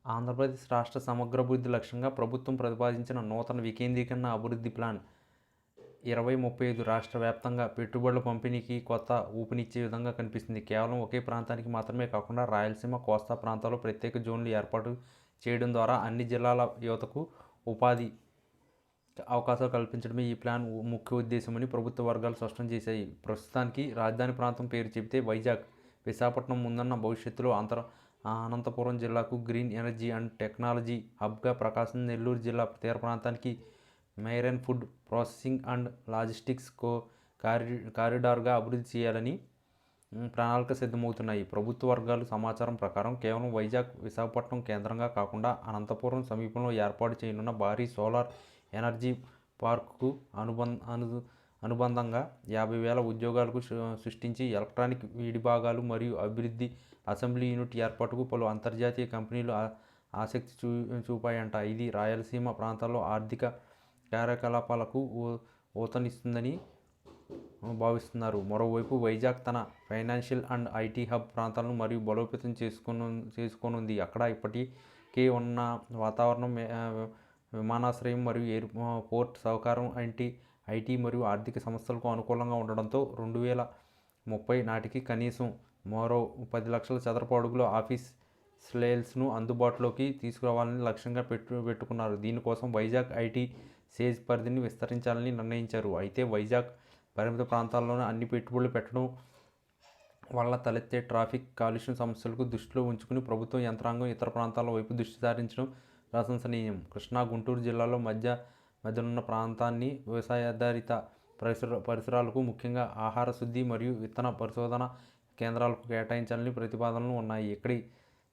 ఆంధ్రప్రదేశ్ రాష్ట్ర సమగ్రాభివృద్ధి లక్ష్యంగా ప్రభుత్వం ప్రతిపాదించిన నూతన వికేంద్రీకరణ అభివృద్ధి ప్లాన్ 2035 రాష్ట్ర వ్యాప్తంగా పెట్టుబడుల పంపిణీకి కొత్త ఊపునిచ్చే విధంగా కనిపిస్తుంది. కేవలం ఒకే ప్రాంతానికి మాత్రమే కాకుండా రాయలసీమ, కోస్తా ప్రాంతాల్లో ప్రత్యేక జోన్లు ఏర్పాటు చేయడం ద్వారా అన్ని జిల్లాల యువతకు ఉపాధి అవకాశాలు కల్పించడమే ఈ ప్లాన్ ముఖ్య ఉద్దేశమని ప్రభుత్వ వర్గాలు స్పష్టం చేశాయి. ప్రస్తుతానికి రాజధాని ప్రాంతం పేరు చెబితే వైజాగ్, విశాఖపట్నం ముందున్న భవిష్యత్తులో అనంతపురం జిల్లాకు గ్రీన్ ఎనర్జీ అండ్ టెక్నాలజీ హబ్గా, ప్రకాశం, నెల్లూరు జిల్లా తీర ప్రాంతానికి marine food processing and logistics కారిడార్గా అభివృద్ధి చేయాలని ప్రణాళిక సిద్ధమవుతున్నాయి. ప్రభుత్వ వర్గాలు సమాచారం ప్రకారం కేవలం వైజాగ్, విశాఖపట్నం కేంద్రంగా కాకుండా అనంతపురం సమీపంలో ఏర్పాటు చేయనున్న భారీ సోలార్ ఎనర్జీ పార్కుకు అనుబంధంగా 50,000 ఉద్యోగాలకు సృష్టించి ఎలక్ట్రానిక్ విడిభాగాలు మరియు అభివృద్ధి అసెంబ్లీ యూనిట్ ఏర్పాటుకు పలు అంతర్జాతీయ కంపెనీలు ఆసక్తి చూపాయంట. ఇది రాయలసీమ ప్రాంతాల్లో ఆర్థిక కార్యకలాపాలకు ఊతమిస్తుందని భావిస్తున్నారు. మరోవైపు వైజాగ్ తన ఫైనాన్షియల్ అండ్ ఐటీ హబ్ ప్రాంతాలను మరియు బలోపేతం చేసుకోనుంది. అక్కడ ఇప్పటికే ఉన్న వాతావరణం, విమానాశ్రయం మరియు ఎయిర్పోర్ట్ సహకారం ఐటీ మరియు ఆర్థిక సంస్థలకు అనుకూలంగా ఉండడంతో 2030 నాటికి కనీసం మరో 10 లక్షల చదరపు అడుగుల ఆఫీస్ స్పేస్ను అందుబాటులోకి తీసుకురావాలని లక్ష్యంగా పెట్టుకున్నారు. దీనికోసం వైజాగ్ ఐటీ సేజ్ పరిధిని విస్తరించాలని నిర్ణయించారు. అయితే వైజాగ్ పరిమిత ప్రాంతాల్లోనే అన్ని పెట్టుబడులు పెట్టడం వల్ల తలెత్తే ట్రాఫిక్, కాలుష్యం సమస్యలకు దృష్టిలో ఉంచుకుని ప్రభుత్వ యంత్రాంగం ఇతర ప్రాంతాల వైపు దృష్టి సారించడం ప్రశంసనీయం. కృష్ణా, గుంటూరు జిల్లాలో మధ్యనున్న ప్రాంతాన్ని వ్యవసాయాధారిత పరిసరాలకు, ముఖ్యంగా ఆహార శుద్ధి మరియు విత్తన పరిశోధన కేంద్రాలకు కేటాయించాలని ప్రతిపాదనలు ఉన్నాయి. ఇక్కడి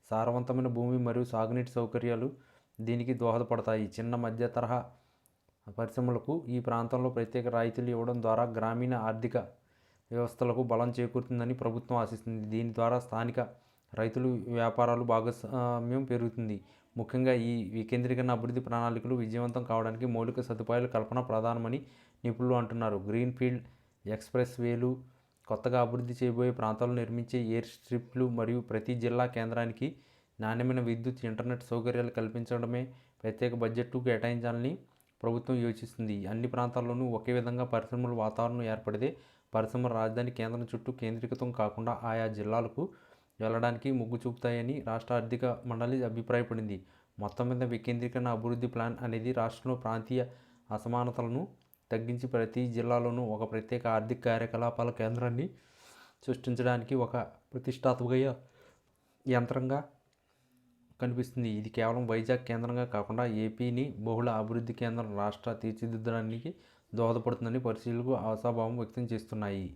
సారవంతమైన భూమి మరియు సాగునీటి సౌకర్యాలు దీనికి దోహదపడతాయి. చిన్న, మధ్య తరహా పరిశ్రమలకు ఈ ప్రాంతంలో ప్రత్యేక రాయితీలు ఇవ్వడం ద్వారా గ్రామీణ ఆర్థిక వ్యవస్థలకు బలం చేకూరుతుందని ప్రభుత్వం ఆశిస్తుంది. దీని ద్వారా స్థానిక రైతులు, వ్యాపారాలు భాగస్వామ్యం పెరుగుతుంది. ముఖ్యంగా ఈ వికేంద్రీకరణ అభివృద్ధి ప్రణాళికలు విజయవంతం కావడానికి మౌలిక సదుపాయాల కల్పన ప్రధానమని నిపుణులు అంటున్నారు. గ్రీన్ ఫీల్డ్ ఎక్స్ప్రెస్ వేలు, కొత్తగా అభివృద్ధి చేయబోయే ప్రాంతాల్లో నిర్మించే ఎయిర్ స్ట్రిప్లు మరియు ప్రతి జిల్లా కేంద్రానికి నాణ్యమైన విద్యుత్, ఇంటర్నెట్ సౌకర్యాలు కల్పించడమే ప్రత్యేక బడ్జెట్కు కేటాయించాలని ప్రభుత్వం యోచిస్తుంది. అన్ని ప్రాంతాల్లోనూ ఒకే విధంగా పరిశ్రమల వాతావరణం ఏర్పడితే పరిశ్రమల రాజధాని కేంద్రం చుట్టూ కేంద్రీకృతం కాకుండా ఆయా జిల్లాలకు వెళ్లడానికి మొగ్గు చూపుతాయని రాష్ట్ర ఆర్థిక మండలి అభిప్రాయపడింది. మొత్తం మీద వికేంద్రీకరణ అభివృద్ధి ప్లాన్ అనేది రాష్ట్రంలో ప్రాంతీయ అసమానతలను తగ్గించి ప్రతి జిల్లాలోనూ ఒక ప్రత్యేక ఆర్థిక కార్యకలాపాల కేంద్రాన్ని సృష్టించడానికి ఒక ప్రతిష్టాత్మక యంత్రంగా కనిపిస్తుంది. ఇది కేవలం వైజాగ్ కేంద్రంగా కాకుండా ఏపీని బహుళ అభివృద్ధి కేంద్రం రాష్ట్ర తీర్చిదిద్దడానికి దోహదపడుతుందని పరిశీలకులు ఆశాభావం వ్యక్తం చేస్తున్నాయి.